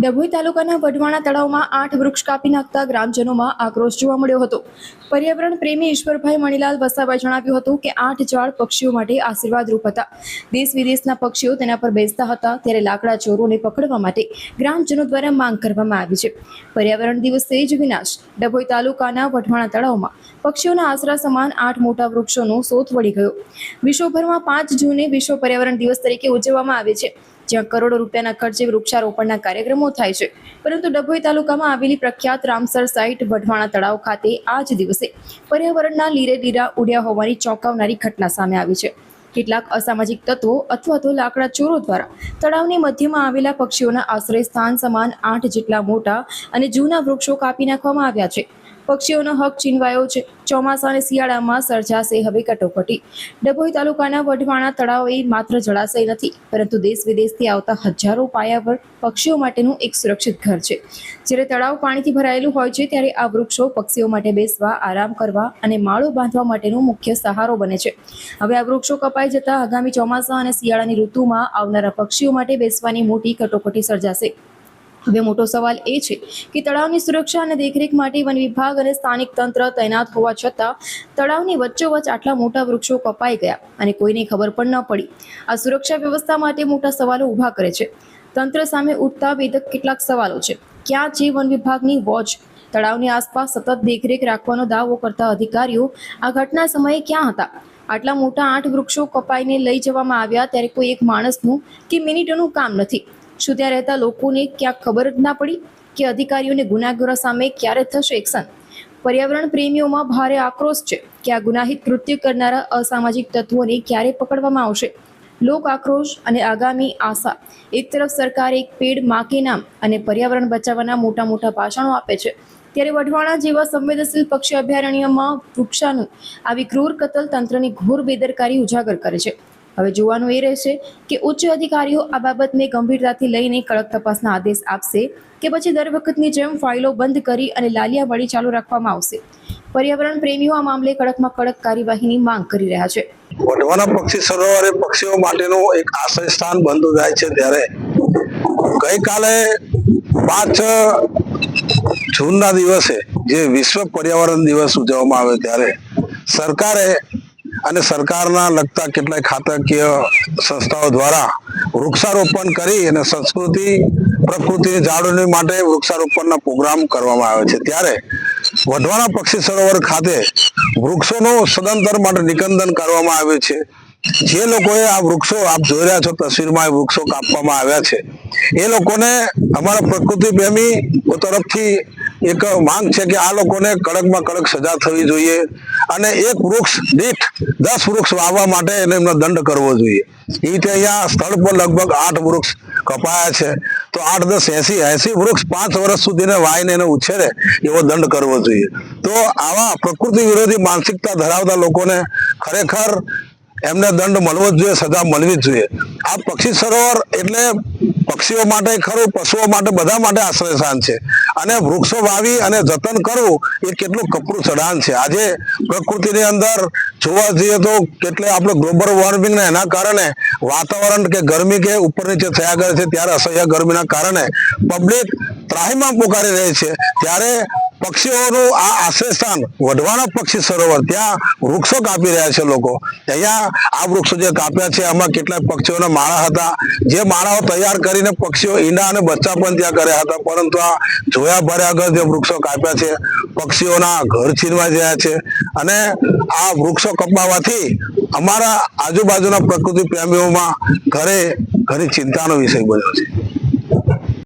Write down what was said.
ડભોઈ તાલુકાના વઢવાણા તળાવમાં 8 વૃક્ષ કાપી નાખતા ગ્રામજનોમાં આક્રોશ જોવા મળ્યો હતો। પર્યાવરણ પ્રેમી ઈશ્વરભાઈ મણીલાલ વસાવાએ જણાવ્યું હતું કે 8 ઝાડ પક્ષીઓ માટે આશીર્વાદરૂપ હતા। દેશ વિદેશના પક્ષીઓ તેના પર બેસતા હતા, ત્યારે લાકડા ચોરોને પકડવા માટે ગ્રામજનો દ્વારા માંગ કરવામાં આવી છે। પર્યાવરણ દિવસે જ વિનાશ। ડભોઈ તાલુકાના વઢવાણા તળાવમાં પક્ષીઓના આશરા સમાન 8 મોટા વૃક્ષોનો શોધ વળી ગયો। વિશ્વભરમાં 5 જૂને વિશ્વ પર્યાવરણ દિવસ તરીકે ઉજવવામાં આવે છે, જ્યાં કરોડો રૂપિયાના ખર્ચે વૃક્ષારોપણના કાર્યક્રમો થાય છે, પરંતુ ડભોઈ તાલુકામાં આવેલી પ્રખ્યાત રામસર સાઇટ વઢવાણા તળાવ ખાતે આ જ દિવસે પર્યાવરણના લીરે લીરા ઉડ્યા હોવાની ચોંકાવનારી ઘટના સામે આવી છે। કેટલાક અસામાજિક તત્વો અથવા તો લાકડા ચોરો દ્વારા તળાવની મધ્યમાં આવેલા પક્ષીઓના આશ્રય સ્થાન સમાન 8 જેટલા મોટા અને જૂના વૃક્ષો કાપી નાખવામાં આવ્યા છે। પક્ષીઓનો હક છીનવાયો છે। ચોમાસા અને શિયાળામાં સર્જાશે હવે કટોકટી। ડભોઈ તાલુકાના વઢવાણા તળાવ એ માત્ર જળાશય નથી, પરંતુ દેશ વિદેશથી આવતા હજારો પાયાવર પક્ષીઓ માટેનું એક સુરક્ષિત ઘર છે। જ્યારે તળાવ પાણીથી ભરાયેલું હોય છે, ત્યારે આ વૃક્ષો પક્ષીઓ માટે બેસવા, આરામ કરવા અને માળો બાંધવા માટેનો મુખ્ય સહારો બને છે। હવે આ વૃક્ષો કપાઈ જતા આગામી ચોમાસા અને શિયાળાની ઋતુમાં આવનારા પક્ષીઓ માટે બેસવાની મોટી કટોકટી સર્જાશે। હવે મોટો સવાલ એ છે કે તળાવની સુરક્ષા અને દેખરેખ માટે વન વિભાગ અને સ્થાનિક તંત્ર તૈનાત હોવા છતાં તળાવની વચ્ચોવચ્ચ આટલા મોટા વૃક્ષો કપાઈ ગયા અને કોઈને ખબર પણ ન પડી। આ સુરક્ષા વ્યવસ્થા માટે મોટા સવાલો ઊભા કરે છે। તંત્ર સામે ઉઠતા વેધક કેટલાક સવાલો છે। ક્યાં છે વન વિભાગની વોચ? તળાવની આસપાસ સતત દેખરેખ રાખવાનો દાવો કરતા અધિકારીઓ આ ઘટના સમયે ક્યાં હતા? આટલા મોટા 8 વૃક્ષો કપાઈને લઈ જવામાં આવ્યા, ત્યારે કોઈ એક માણસનું કે મિનિટોનું કામ નથી। શું ત્યાં રહેતા લોકોને ક્યાંક ખબર જ ના પડી કે અધિકારીઓને ગુનાખોરો સામે ક્યારે થશે એક્શન? પર્યાવરણ પ્રેમીઓમાં ભારે આક્રોશ છે કે આ ગુનાહિત કૃત્ય કરનારા અસામાજિક તત્વોને ક્યારે પકડવામાં આવશે? લોક આક્રોશ અને આગામી આશા। એક તરફ સરકાર એક પેડ માં કે નામ અને પર્યાવરણ બચાવવાના મોટા મોટા ભાષણો આપે છે, ત્યારે વઢવાણા જેવા સંવેદનશીલ પક્ષી અભયારણ્યમાં વૃક્ષાનું આવી ક્રૂર કતલ તંત્રની ઘોર બેદરકારી ઉજાગર કરે છે। હવે જોવાનું એ રહેશે કે ઉચ્ચ અધિકારીઓ આ બાબતને ગંભીરતાથી લઈને કડક તપાસના આદેશ આપશે કે પછી દર વખતની જેમ ફાઇલો બંધ કરી અને લાલિયાવાડી ચાલુ રાખવામાં આવશે। પર્યાવરણ પ્રેમીઓ આ મામલે કડકમાં કડક કાર્યવાહીની માંગ કરી રહ્યા છે। વઢવાણા પક્ષી સરોવરે પક્ષીઓ માટેનું એક આશ્રય સ્થાન બનતું જાય છે, ત્યારે ગઈકાલે 5 જૂનના દિવસે જે વિશ્વ પર્યાવરણ દિવસ ઉજવવામાં આવે, ત્યારે સરકારે અને સરકારના લગતા કેટલાય ખાતાકીય સંસ્થાઓ દ્વારા વૃક્ષારોપણ કરી અને સંસ્કૃતિ પ્રકૃતિની જાળવણી માટે વૃક્ષારોપણના પ્રોગ્રામ કરવામાં આવે છે। ત્યારે વઢવાણા પક્ષી સરોવર ખાતે વૃક્ષોનું સદંતર માટે નિકંદન કરવામાં આવ્યું છે। જે લોકોએ આ વૃક્ષો આપ જોઈ રહ્યા છો તસવીરમાં, એ વૃક્ષો કાપવામાં આવ્યા છે, એ લોકોને અમારા પ્રકૃતિ પ્રેમી તરફથી એક માંગ છે કે આ લોકોને કડકમાં કડક સજા થવી જોઈએ અને એક વૃક્ષ દીઠ 10 વૃક્ષ વાવવા માટે એમને દંડ કરવો જોઈએ। એ રીતે અહીંયા સ્થળ પર લગભગ 8 વૃક્ષ કપાયા છે, તો 8, 10, 80 વૃક્ષ 5 વર્ષ સુધીને વાઈને એને ઉછેરે એવો દંડ કરવો જોઈએ। તો આવા પ્રકૃતિ વિરોધી માનસિકતા ધરાવતા લોકોને ખરેખર એમને દંડ મળવો જ જોઈએ, સજા મળવી જ જોઈએ। આ પક્ષી સરોવર એટલે પક્ષીઓ માટે ખરું, પશુઓ માટે, બધા માટે આશ્રય સ્થાન છે, અને વૃક્ષો વાવી અને જતન કરવું એ કેટલું કપરું ચઢાણ છે। આજે પ્રકૃતિની અંદર જોવા જઈએ તો કેટલે આપણે ગ્લોબલ વોર્મિંગ ને એના કારણે વાતાવરણ કે ગરમી કે ઉપર નીચે થયા કરે છે, ત્યારે અસહ્ય ગરમીના કારણે પબ્લિક ત્રાહિમામ પોકારી રહી છે। ત્યારે પક્ષીઓનું આ આશ્રય સ્થાન વઢવાણા પક્ષી સરોવર, ત્યાં વૃક્ષો કાપી રહ્યા છે લોકો। અહીંયા આ વૃક્ષો જે કાપ્યા છે, આમાં કેટલાક પક્ષીઓના માળા હતા, જે માળાઓ તૈયાર કરીને પક્ષીઓ ઈંડા અને બચ્ચા પણ ત્યાં કર્યા હતા, પરંતુ આ જોયા ભર્યા આગળ જે વૃક્ષો કાપ્યા છે, પક્ષીઓના ઘર છીનવાઈ રહ્યા છે, અને આ વૃક્ષો કપાવાથી અમારા આજુબાજુના પ્રકૃતિ પ્રેમીઓમાં ઘણી ચિંતાનો વિષય બન્યો છે।